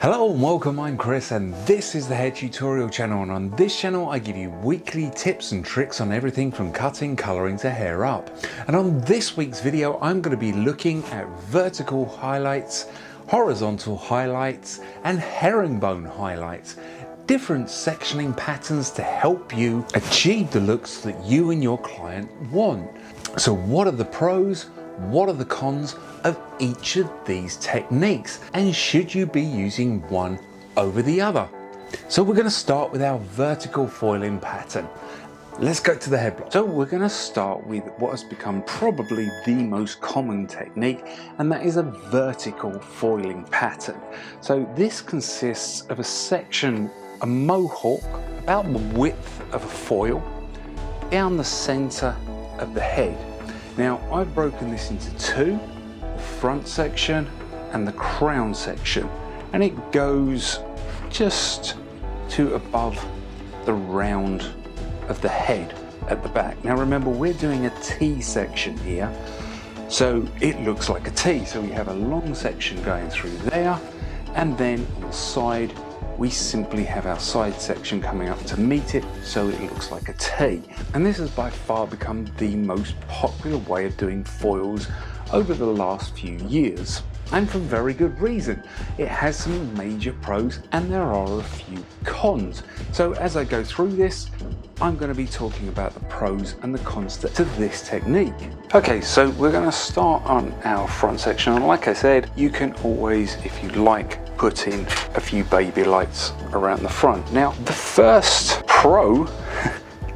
Hello and welcome, I'm Chris and this is the Hair Tutorial channel, and on this channel I give you weekly tips and tricks on everything from cutting, colouring to hair up. And on this week's video I'm going to be looking at vertical highlights, horizontal highlights and herringbone highlights. Different sectioning patterns to help you achieve the looks that you and your client want. So what are the pros? What are the cons of each of these techniques, and should you be using one over the other? So we're going to start with our vertical foiling pattern. Let's go to the head block. So we're going to start with what has become probably the most common technique, and that is a vertical foiling pattern. So this consists of a section, a mohawk, about the width of a foil, down the center of the head. Now I've broken this into two, the front section and the crown section, and it goes just to above the round of the head at the back. Now remember, we're doing a T section here, so it looks like a T. So we have a long section going through there, and then on the side we simply have our side section coming up to meet it, so it looks like a T. And this has by far become the most popular way of doing foils over the last few years, and for very good reason. It has some major pros and there are a few cons. So as I go through this, I'm going to be talking about the pros and the cons to this technique. Okay, so we're going to start on our front section, and like I said, you can always, if you like, put in a few baby lights around the front. Now the first pro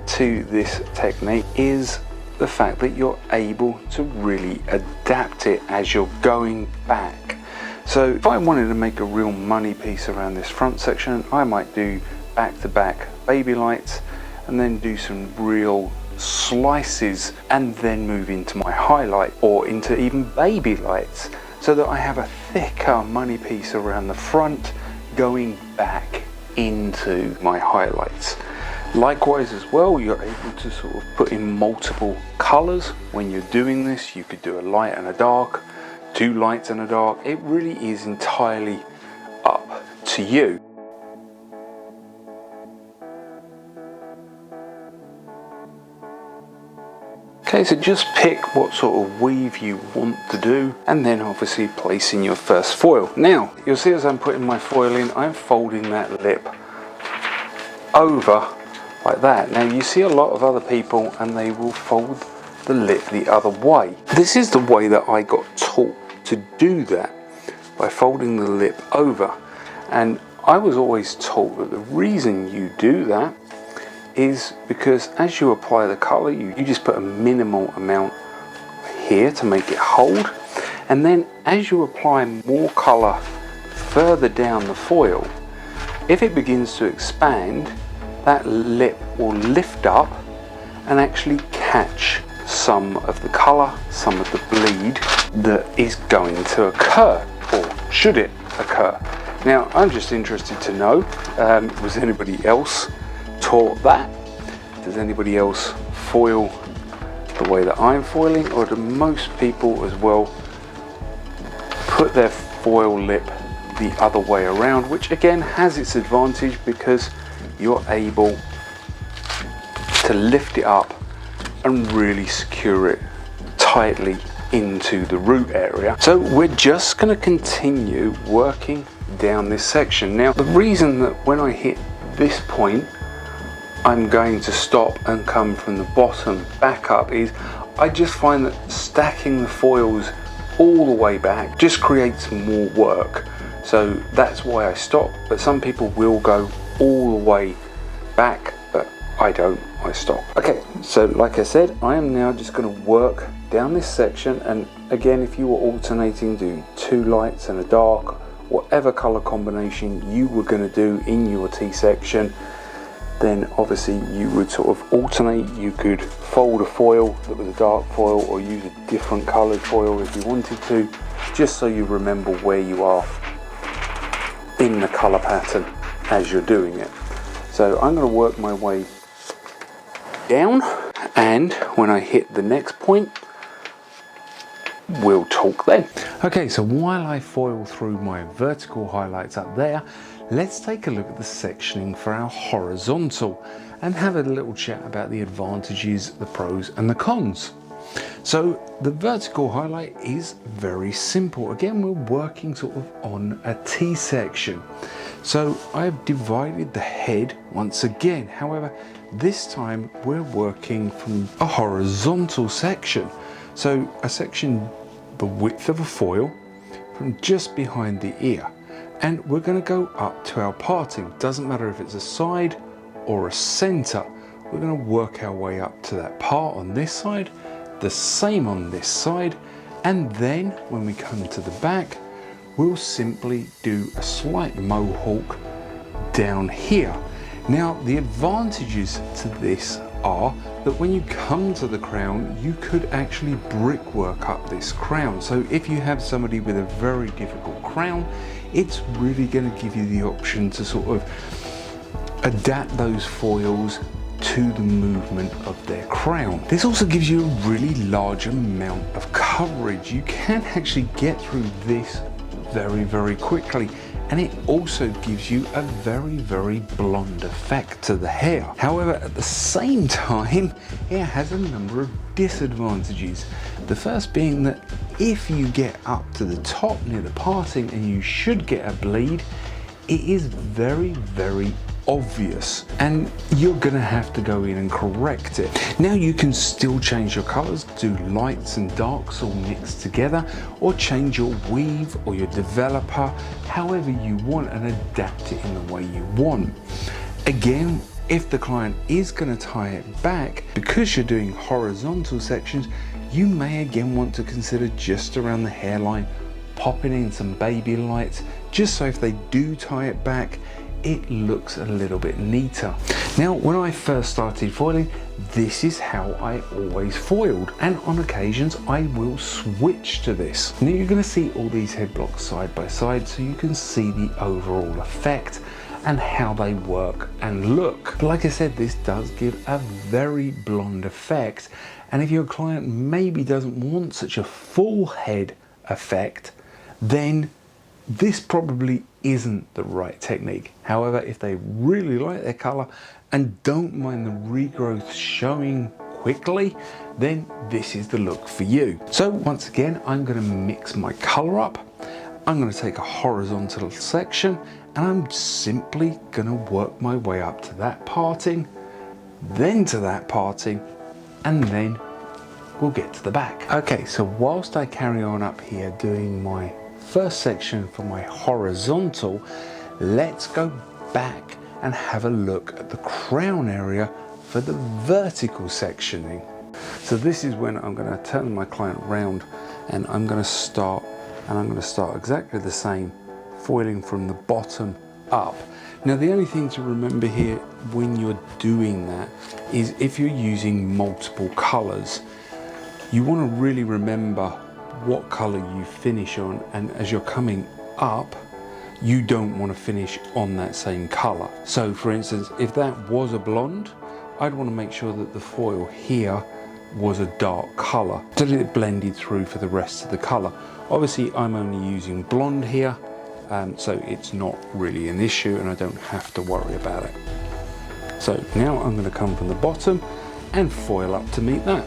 to this technique is the fact that you're able to really adapt it as you're going back. So if I wanted to make a real money piece around this front section, I might do back-to-back baby lights and then do some real slices and then move into my highlight or into even baby lights, so that I have a thicker money piece around the front going back into my highlights. Likewise as well, you're able to sort of put in multiple colors when you're doing this. You could do a light and a dark, two lights and a dark. It really is entirely up to you. Okay, so just pick what sort of weave you want to do, and then obviously place in your first foil. Now, you'll see as I'm putting my foil in, I'm folding that lip over like that. Now you see a lot of other people and they will fold the lip the other way. This is the way that I got taught to do that, by folding the lip over. And I was always taught that the reason you do that is because as you apply the colour, you just put a minimal amount here to make it hold, and then as you apply more colour further down the foil, if it begins to expand, that lip will lift up and actually catch some of the colour, some of the bleed that is going to occur, or should it occur. Now I'm just interested to know, was anybody else taught that? Does anybody else foil the way that I'm foiling, or do most people as well put their foil lip the other way around, which again has its advantage because you're able to lift it up and really secure it tightly into the root area. So we're just going to continue working down this section. Now the reason that when I hit this point I'm going to stop and come from the bottom back up is I just find that stacking the foils all the way back just creates more work. So that's why I stop, but some people will go all the way back, but I don't, I stop. Okay, so like I said, I am now just going to work down this section, and again, if you were alternating, do two lights and a dark, whatever color combination you were going to do in your T section, then obviously you would sort of alternate. You could fold a foil that was a dark foil or use a different coloured foil if you wanted to, just so you remember where you are in the colour pattern as you're doing it. So I'm going to work my way down, and when I hit the next point, we'll talk then. Okay, so while I foil through my vertical highlights up there, let's take a look at the sectioning for our horizontal and have a little chat about the advantages, the pros and the cons. So the vertical highlight is very simple. Again, we're working sort of on a T-section. So I've divided the head once again. However, this time we're working from a horizontal section. So a section the width of a foil from just behind the ear. And we're going to go up to our parting. Doesn't matter if it's a side or a center. We're going to work our way up to that part on this side, the same on this side, and then when we come to the back, we'll simply do a slight mohawk down here. Now, the advantages to this are that when you come to the crown, you could actually brickwork up this crown. So if you have somebody with a very difficult crown, it's really going to give you the option to sort of adapt those foils to the movement of their crown. This also gives you a really large amount of coverage. You can actually get through this very, very quickly. And it also gives you a very, very blonde effect to the hair. However, at the same time, it has a number of disadvantages. The first being that if you get up to the top near the parting and you should get a bleed, it is very, very obvious and you're gonna have to go in and correct it. Now you can still change your colors, do lights and darks all mixed together, or change your weave or your developer however you want and adapt it in the way you want. Again, if the client is going to tie it back, because you're doing horizontal sections, you may again want to consider just around the hairline popping in some baby lights, just so if they do tie it back, it looks a little bit neater. Now, when I first started foiling, this is how I always foiled, and on occasions I will switch to this. Now you're going to see all these head blocks side by side so you can see the overall effect and how they work and look. But like I said, this does give a very blonde effect, and if your client maybe doesn't want such a full head effect, then this probably isn't the right technique. However, if they really like their color and don't mind the regrowth showing quickly, then this is the look for you. So once again, I'm going to mix my color up. I'm going to take a horizontal section and I'm simply going to work my way up to that parting, then to that parting, and then we'll get to the back. Okay, so whilst I carry on up here doing my first section for my horizontal, let's go back and have a look at the crown area for the vertical sectioning. So this is when I'm going to turn my client round and I'm going to start exactly the same, foiling from the bottom up. Now the only thing to remember here when you're doing that is if you're using multiple colors, you want to really remember what color you finish on, and as you're coming up, you don't want to finish on that same color. So for instance, if that was a blonde, I'd want to make sure that the foil here was a dark color so that it blended through for the rest of the color. Obviously I'm only using blonde here, so it's not really an issue and I don't have to worry about it. So now I'm going to come from the bottom and foil up to meet that.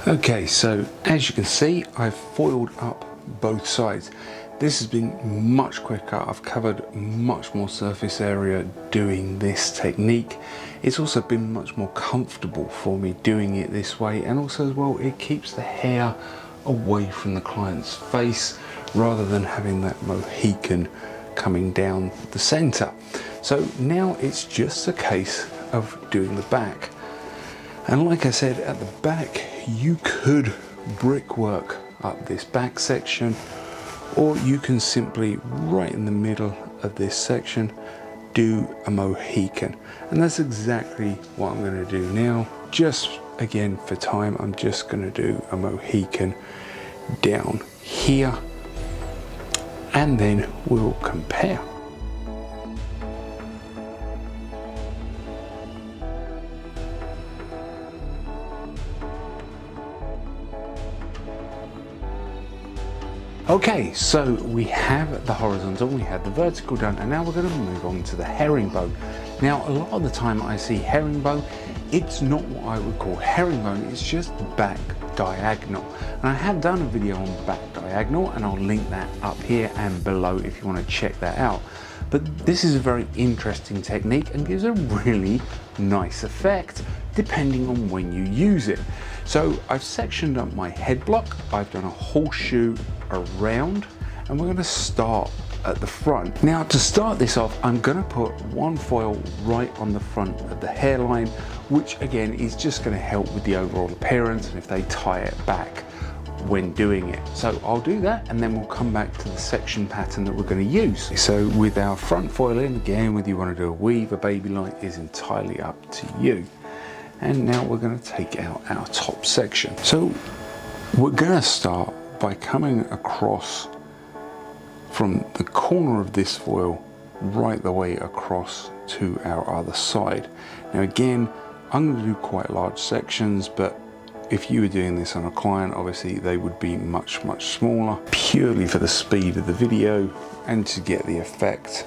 Okay, so as you can see, I've foiled up both sides. this has been much quicker. I've covered much more surface area doing this technique. It's also been much more comfortable for me doing it this way, and also as well it keeps the hair away from the client's face rather than having that Mohican coming down the center. So now it's just a case of doing the back. And like I said, at the back you could brickwork up this back section, or you can simply right in the middle of this section do a Mohican. And that's exactly what I'm going to do now. Just again for time, I'm just going to do a Mohican down here, and then we'll compare. Okay, so we have the horizontal, we have the vertical done, and now we're going to move on to the herringbone. Now, a lot of the time I see herringbone, it's not what I would call herringbone, it's just back diagonal. And I have done a video on back diagonal, and I'll link that up here and below if you want to check that out. But this is a very interesting technique and gives a really nice effect depending on when you use it. So I've sectioned up my head block, I've done a horseshoe around, and we're going to start at the front. Now to start this off, I'm going to put one foil right on the front of the hairline, which again is just going to help with the overall appearance and if they tie it back when doing it. So I'll do that, and then we'll come back to the section pattern that we're going to use. So with our front foil in, again, whether you want to do a weave, a baby light is entirely up to you. And now we're going to take out our top section. So we're going to start by coming across from the corner of this foil right the way across to our other side. Now again, I'm going to do quite large sections, but if you were doing this on a client, obviously they would be much smaller, purely for the speed of the video and to get the effect.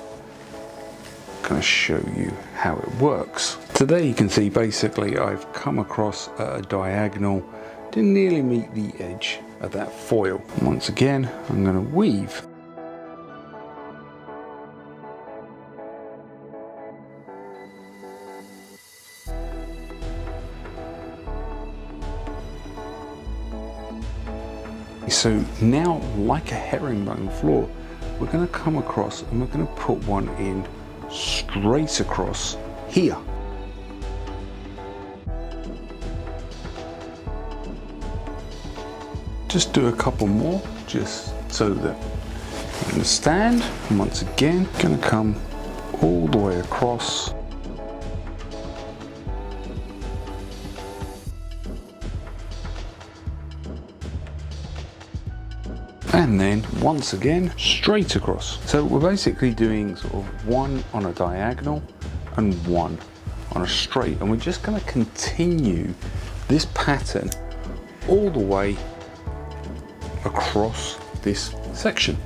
I'm going to show you how it works. So there you can see basically I've come across a diagonal to nearly meet the edge of that foil. Once again, I'm going to weave. So now, like a herringbone floor, we're going to come across and we're going to put one in straight across here. Just do a couple more, just so that you understand. And once again, going to come all the way across. And then once again straight across. So we're basically doing sort of one on a diagonal and one on a straight, and we're just going to continue this pattern all the way across this section.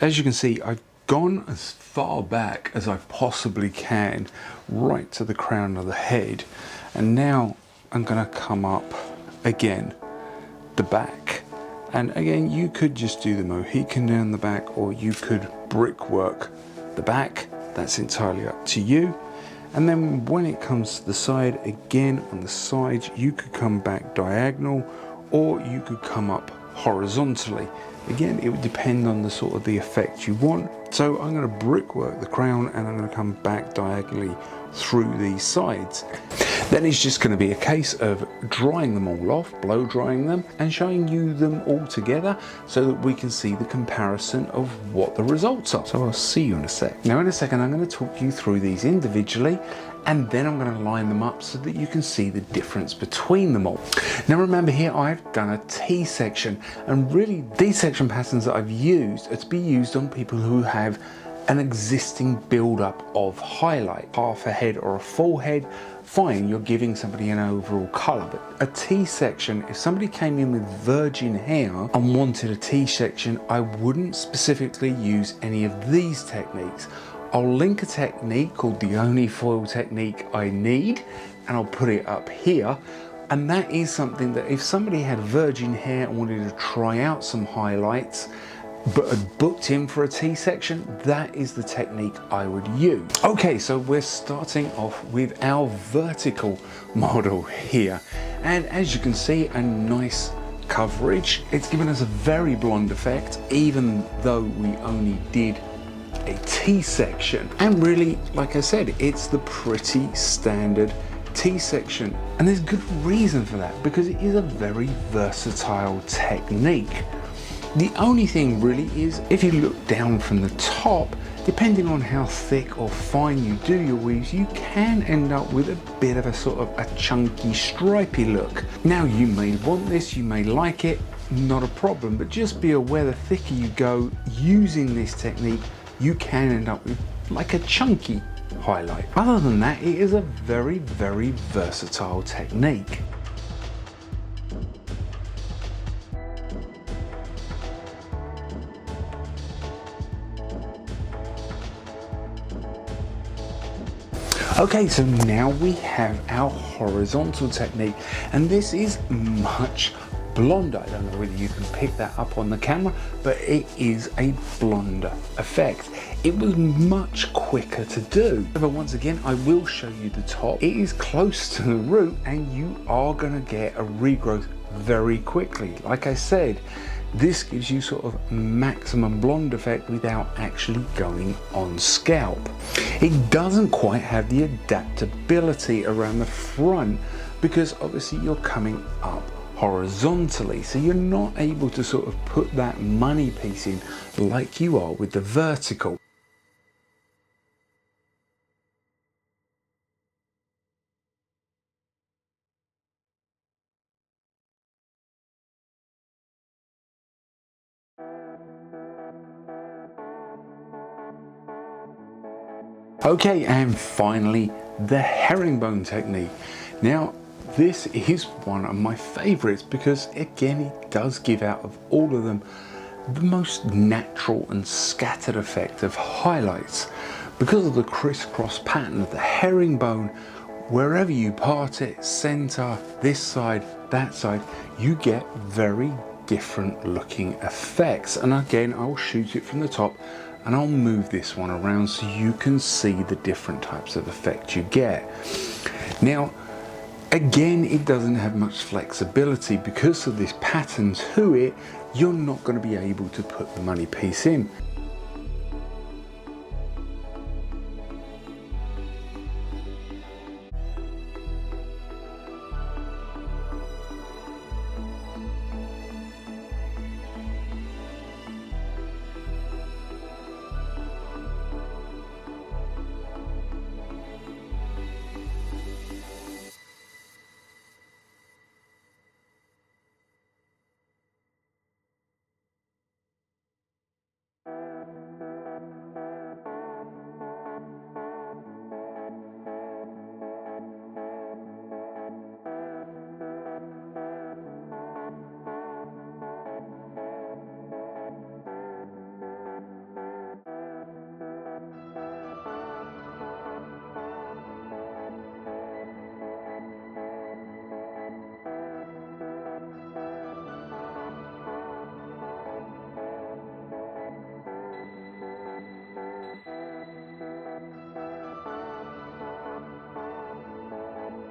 As you can see, I've gone as far back as I possibly can, right to the crown of the head. And now I'm going to come up again, the back. And again, you could just do the Mohican down the back, or you could brickwork the back. That's entirely up to you. And then when it comes to the side, again, on the sides, you could come back diagonal, or you could come up horizontally. Again, it would depend on the sort of the effect you want. So I'm going to brickwork the crown and I'm going to come back diagonally through these sides. Then it's just going to be a case of drying them all off, blow drying them, and showing you them all together so that we can see the comparison of what the results are. So I'll see you in a sec. Now in a second I'm going to talk you through these individually, and then I'm going to line them up so that you can see the difference between them all. Now remember, here I've done a T-section, and really these section patterns that I've used are to be used on people who have an existing build-up of highlight. Half a head or a full head, fine, you're giving somebody an overall colour. But a T-section, if somebody came in with virgin hair and wanted a T-section, I wouldn't specifically use any of these techniques. I'll link a technique called the only foil technique I need, and I'll put it up here. And that is something that if somebody had virgin hair and wanted to try out some highlights, but had booked in for a T-section, that is the technique I would use. Okay, so we're starting off with our vertical model here. And as you can see, a nice coverage. It's given us a very blonde effect, even though we only did a T-section. And really, like I said, it's the pretty standard T-section. And there's good reason for that, because it is a very versatile technique. The only thing really is, if you look down from the top, depending on how thick or fine you do your weaves, you can end up with a bit of a sort of a chunky, stripy look. Now you may want this, you may like it, not a problem, but just be aware the thicker you go using this technique, you can end up with like a chunky highlight. Other than that, it is a very, very versatile technique. Okay, so now we have our horizontal technique, and this is much blonder. I don't know whether you can pick that up on the camera, but it is a blonder effect. It was much quicker to do. But once again, I will show you the top. It is close to the root, and you are going to get a regrowth very quickly. Like I said, this gives you sort of maximum blonde effect without actually going on scalp. It doesn't quite have the adaptability around the front, because obviously you're coming up horizontally, so you're not able to sort of put that money piece in like you are with the vertical. Okay, and finally, the herringbone technique. Now, this is one of my favorites because, again, it does give out of all of them the most natural and scattered effect of highlights. Because of the crisscross pattern of the herringbone, wherever you part it, center, this side, that side, you get very different looking effects. And again, I'll shoot it from the top, and I'll move this one around so you can see the different types of effect you get. Now, again, it doesn't have much flexibility because of this pattern to it. You're not going to be able to put the money piece in.